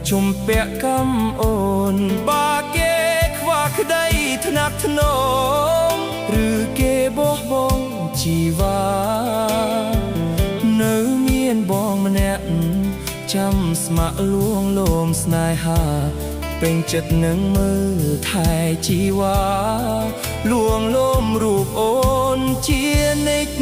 ជុំពាក់កំអូនបាគេខ្វះក្តីថ្នាក់ថ្នមឬគេបោះបង់ជីវ៉ានៅមានបងម្នាក់ចាំស្ម័គ្រលួងលោមស្នេហាពេញចិត្តនឹងមើលថែជីវ៉ាលួងលោមរូបអូនជានិច្ច